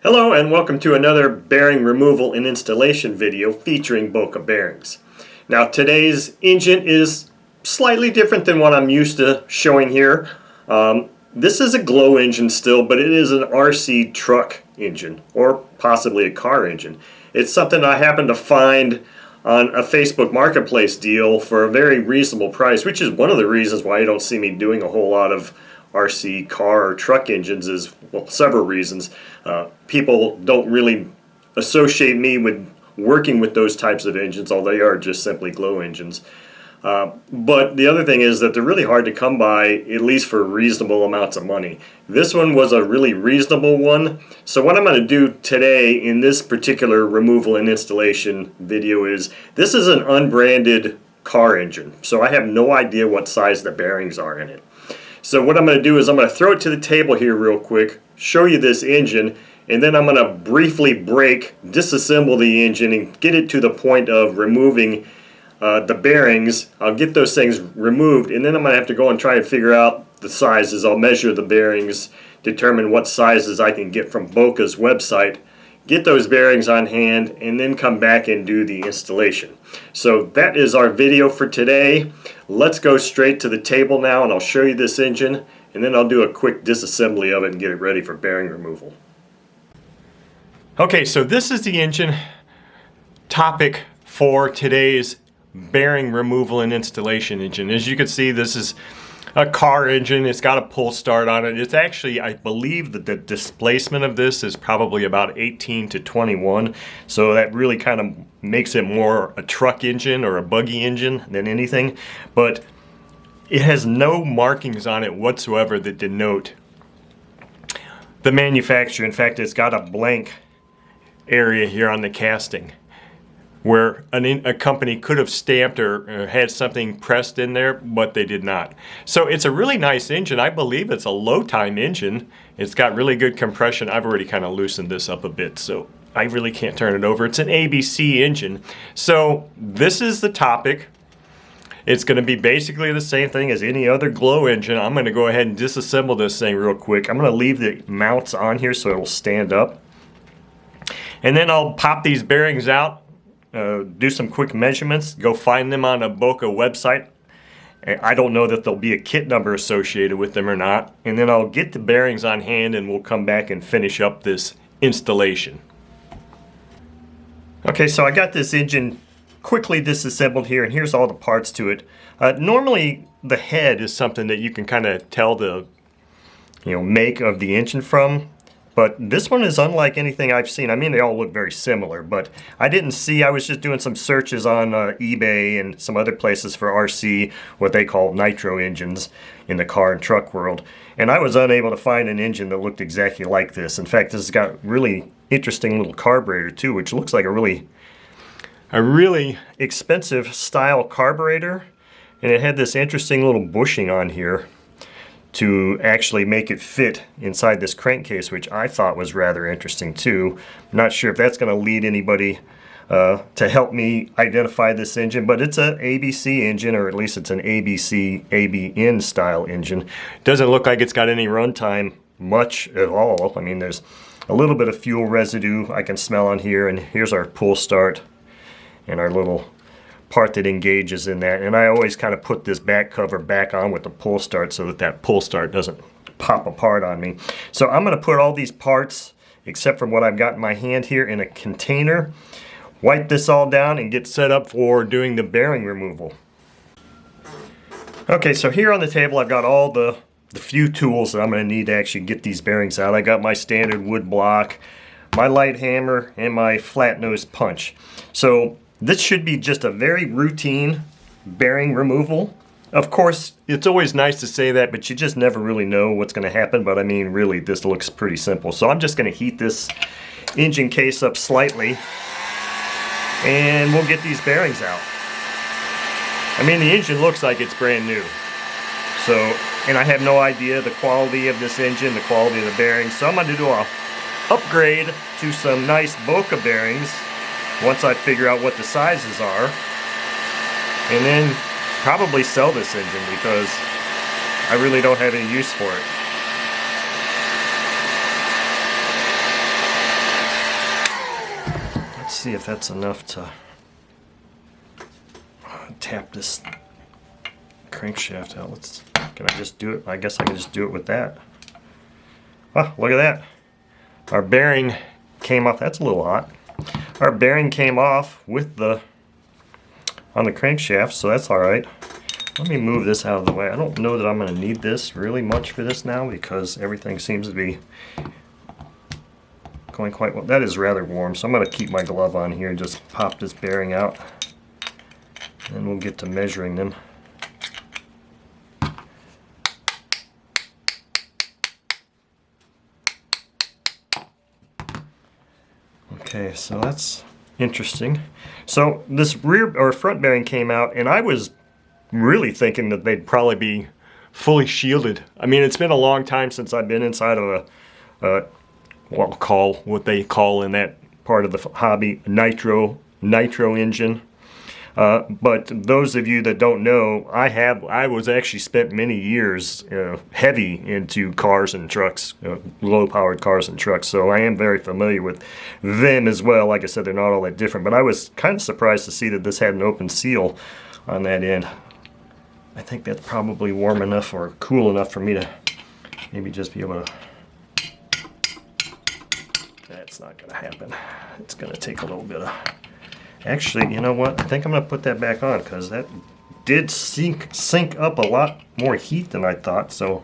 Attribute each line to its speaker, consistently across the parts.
Speaker 1: Hello and welcome to another bearing removal and installation video featuring Boca bearings. Now today's engine is slightly different than what I'm used to showing here. This is a glow engine still, but it is an RC truck engine or possibly a car engine. It's something I happened to find on a Facebook Marketplace deal for a very reasonable price, which is one of the reasons why you don't see me doing a whole lot of RC car or truck engines. Is, well, several reasons. People don't really associate me with working with those types of engines, although they are just simply glow engines. But the other thing is that they're really hard to come by, at least for reasonable amounts of money. This one was a really reasonable one. So what I'm going to do today in this particular removal and installation video is, this is an unbranded car engine. So I have no idea what size the bearings are in it. So what I'm going to do is I'm going to throw it to the table here real quick, show you this engine, and then I'm going to briefly disassemble the engine and get it to the point of removing the bearings. I'll get those things removed, and then I'm going to have to go and try and figure out the sizes. I'll measure the bearings, determine what sizes I can get from Boca's website, get those bearings on hand, and then come back and do the installation. So that is our video for today. Let's go straight to the table now, and I'll show you this engine, and then I'll do a quick disassembly of it and get it ready for bearing removal. Okay, so this is the engine topic for today's bearing removal and installation engine. As you can see, this is a car engine. It's got a pull start on it. It's actually, I believe that the displacement of this is probably about 18 to 21. So that really kind of makes it more a truck engine or a buggy engine than anything. But it has no markings on it whatsoever that denote the manufacturer. In fact, it's got a blank area here on the casting where a company could have stamped or had something pressed in there, but they did not. So it's a really nice engine. I believe it's a low time engine. It's got really good compression. I've already kind of loosened this up a bit, so I really can't turn it over. It's an ABC engine. So this is the topic. It's going to be basically the same thing as any other glow engine. I'm going to go ahead and disassemble this thing real quick. I'm going to leave the mounts on here so it'll stand up. And then I'll pop these bearings out, do some quick measurements, go find them on a Boca website. I don't know that there'll be a kit number associated with them or not. And then I'll get the bearings on hand and we'll come back and finish up this installation. Okay, so I got this engine quickly disassembled here, and here's all the parts to it. Normally the head is something that you can kind of tell the make of the engine from. But this one is unlike anything I've seen. I mean, they all look very similar, but I didn't see. I was just doing some searches on eBay and some other places for RC, what they call nitro engines in the car and truck world. And I was unable to find an engine that looked exactly like this. In fact, this has got really interesting little carburetor too, which looks like a really expensive style carburetor. And it had this interesting little bushing on here to actually make it fit inside this crankcase, which I thought was rather interesting too. I'm not sure if that's going to lead anybody to help me identify this engine, but it's an ABC engine, or at least it's an ABC ABN style engine. Doesn't look like it's got any runtime much at all. I mean, there's a little bit of fuel residue I can smell on here, and here's our pull start and our little part that engages in that. And I always kind of put this back cover back on with the pull start so that that pull start doesn't pop apart on me. So I'm going to put all these parts, except for what I've got in my hand here, in a container, wipe this all down, and get set up for doing the bearing removal. Okay, so here on the table I've got all the few tools that I'm going to need to actually get these bearings out. I got my standard wood block, my light hammer, and my flat nose punch. So this should be just a very routine bearing removal. Of course, it's always nice to say that, but you just never really know what's going to happen. But I mean, really, this looks pretty simple. So I'm just going to heat this engine case up slightly, and we'll get these bearings out. I mean, the engine looks like it's brand new. So, and I have no idea the quality of this engine, the quality of the bearings. So I'm going to do a upgrade to some nice Boca bearings once I figure out what the sizes are, and then probably sell this engine because I really don't have any use for it. see if that's enough to tap this crankshaft out. Can I just do it? I guess I can just do it with that. Oh, look at that. Our bearing came off. That's a little hot. Our bearing came off with on the crankshaft, so that's all right. Let me move this out of the way. I don't know that I'm going to need this really much for this now because everything seems to be going quite well. That is rather warm, so I'm going to keep my glove on here and just pop this bearing out. And we'll get to measuring them. Okay, so that's interesting. So this rear or front bearing came out, and I was really thinking that they'd probably be fully shielded. I mean, it's been a long time since I've been inside of what they call in that part of the hobby nitro engine. But those of you that don't know, I was actually spent many years heavy into cars and trucks, low-powered cars and trucks, so I am very familiar with them as well. Like I said, they're not all that different, but I was kind of surprised to see that this had an open seal on that end. I think that's probably warm enough or cool enough for me to maybe just be able to... That's not going to happen. It's going to take a little bit of... Actually, you know what? I think I'm going to put that back on because that did sink up a lot more heat than I thought, so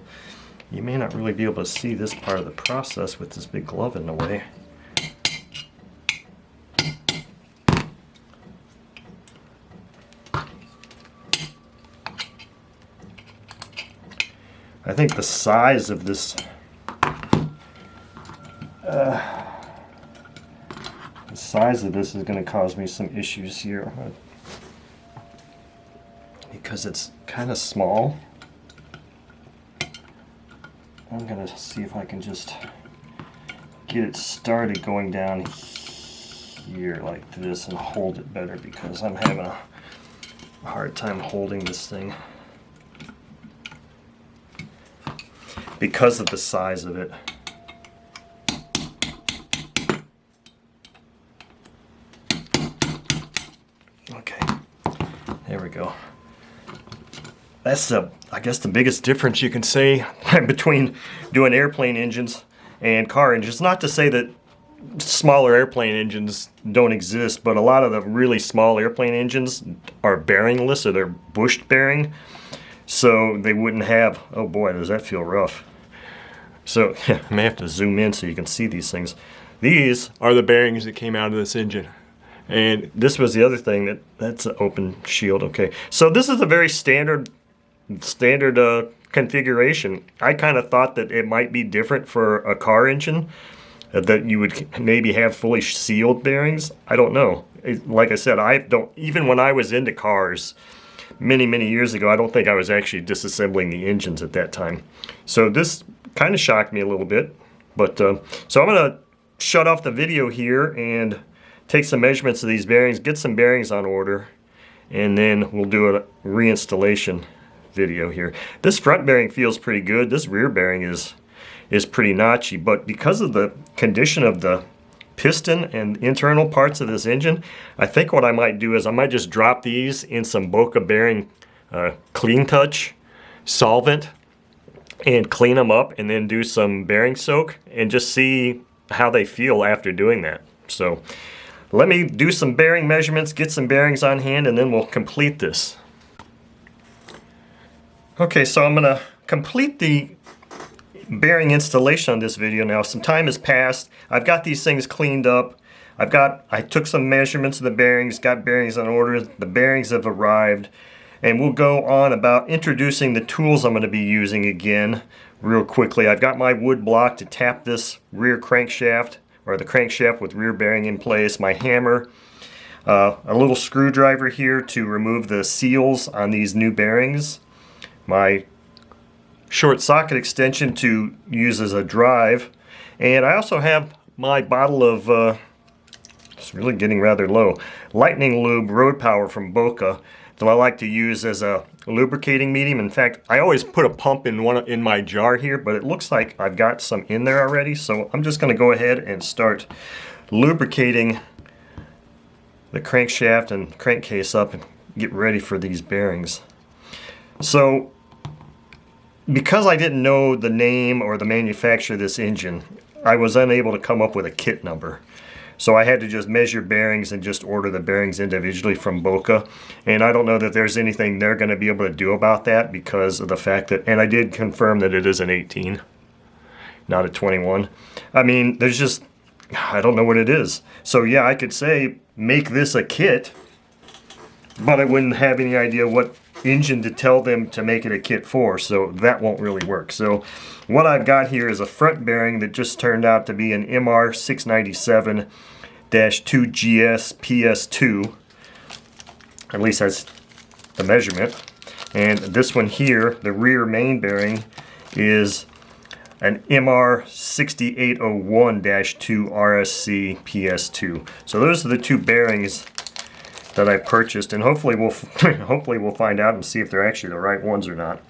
Speaker 1: you may not really be able to see this part of the process with this big glove in the way. I think the size of this is going to cause me some issues here because it's kind of small. I'm going to see if I can just get it started going down here like this and hold it better because I'm having a hard time holding this thing because of the size of it. There we go. That's I guess the biggest difference you can say between doing airplane engines and car engines. Not to say that smaller airplane engines don't exist, but a lot of the really small airplane engines are bearingless or they're bushed bearing. So they wouldn't have, oh boy, does that feel rough. So I may have to zoom in so you can see these things. These are the bearings that came out of this engine. And this was the other thing that's an open shield. Okay, so this is a very standard configuration. I kind of thought that it might be different for a car engine, that you would maybe have fully sealed bearings. I don't know. Like I said, I don't, even when I was into cars many years ago, I don't think I was actually disassembling the engines at that time. So this kind of shocked me a little bit. But so I'm going to shut off the video here and take some measurements of these bearings, get some bearings on order, and then we'll do a reinstallation video here. This front bearing feels pretty good. This rear bearing is pretty notchy, but because of the condition of the piston and internal parts of this engine, I think what I might do is I might just drop these in some Boca bearing clean touch solvent and clean them up and then do some bearing soak and just see how they feel after doing that. So let me do some bearing measurements, get some bearings on hand, and then we'll complete this. Okay, so I'm going to complete the bearing installation on this video now. Some time has passed. I've got these things cleaned up. I took some measurements of the bearings, got bearings on order. The bearings have arrived. And we'll go on about introducing the tools I'm going to be using again real quickly. I've got my wood block to tap this rear crankshaft, or the crankshaft with rear bearing in place, my hammer, a little screwdriver here to remove the seals on these new bearings, my short socket extension to use as a drive, and I also have my bottle of, it's really getting rather low, Lightning Lube Road Power from Boca that I like to use as a lubricating medium. In fact, I always put a pump in my jar here, but it looks like I've got some in there already, so I'm just going to go ahead and start lubricating the crankshaft and crankcase up and get ready for these bearings. So because I didn't know the name or the manufacturer of this engine, I was unable to come up with a kit number. So I had to just measure bearings and just order the bearings individually from Boca. And I don't know that there's anything they're going to be able to do about that because of the fact that, and I did confirm that it is an 18, not a 21. I mean, there's just, I don't know what it is. So yeah, I could say, make this a kit, but I wouldn't have any idea what engine to tell them to make it a kit for, so that won't really work. So what I've got here is a front bearing that just turned out to be an MR697-2GS PS2. At least that's the measurement. And this one here, the rear main bearing, is an MR6801-2 RSC PS2. So those are the two bearings that I purchased, and hopefully we'll find out and see if they're actually the right ones or not.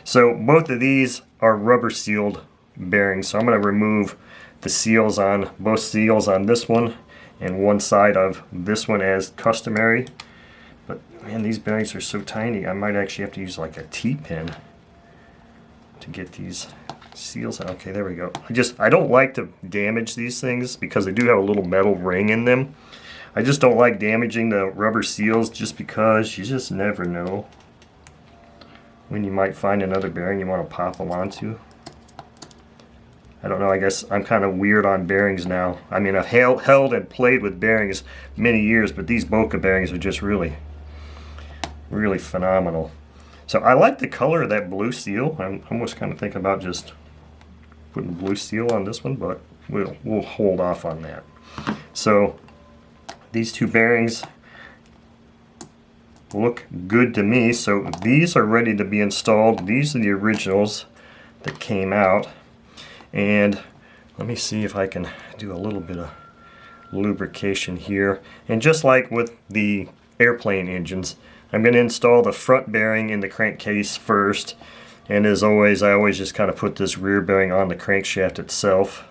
Speaker 1: So both of these are rubber sealed bearings, so I'm going to remove the seals on both seals on this one and one side of this one as customary. But man, these bearings are so tiny, I might actually have to use like a T-pin to get these seals out. Okay, there we go. I don't like to damage these things because they do have a little metal ring in them. I just don't like damaging the rubber seals just because you just never know when you might find another bearing you want to pop them onto. I don't know, I guess I'm kind of weird on bearings now. I mean, I've held and played with bearings many years, but these Boca bearings are just really phenomenal. So I like the color of that blue seal. I'm almost kind of thinking about just putting blue seal on this one, but we'll hold off on that. So these two bearings look good to me, so these are ready to be installed. These are the originals that came out, and let me see if I can do a little bit of lubrication here. And just like with the airplane engines, I'm going to install the front bearing in the crankcase first, and as always, I always just kind of put this rear bearing on the crankshaft itself.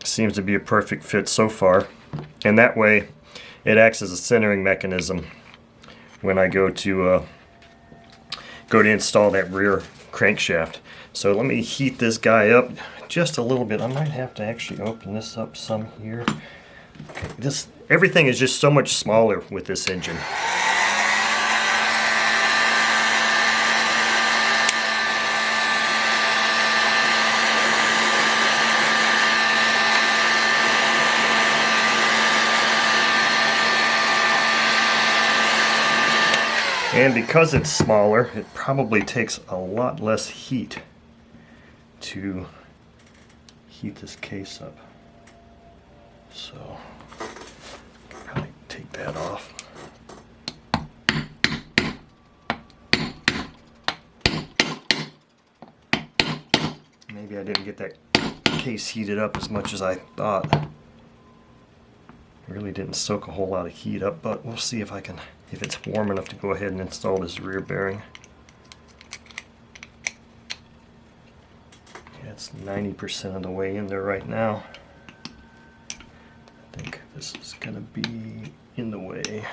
Speaker 1: Seems to be a perfect fit so far, and that way it acts as a centering mechanism when I go to install that rear crankshaft. So let me heat this guy up just a little bit. I might have to actually open this up some here. Okay, everything is just so much smaller with this engine. And because it's smaller, it probably takes a lot less heat to heat this case up. So, probably take that off. Maybe I didn't get that case heated up as much as I thought. Really didn't soak a whole lot of heat up, but we'll see if it's warm enough to go ahead and install this rear bearing. Yeah, it's 90% of the way in there right now. I think this is going to be in the way.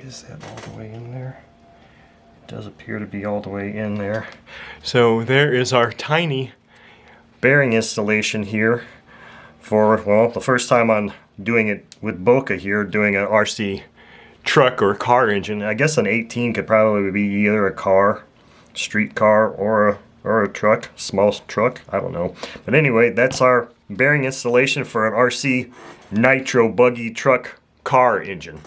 Speaker 1: Is that all the way in there? Does appear to be all the way in there. So there is our tiny bearing installation here for, well, the first time I'm doing it with Boca here, doing an RC truck or car engine. I guess an 18 could probably be either a car, street car, or a truck, small truck, I don't know. But anyway, that's our bearing installation for an RC nitro buggy truck car engine.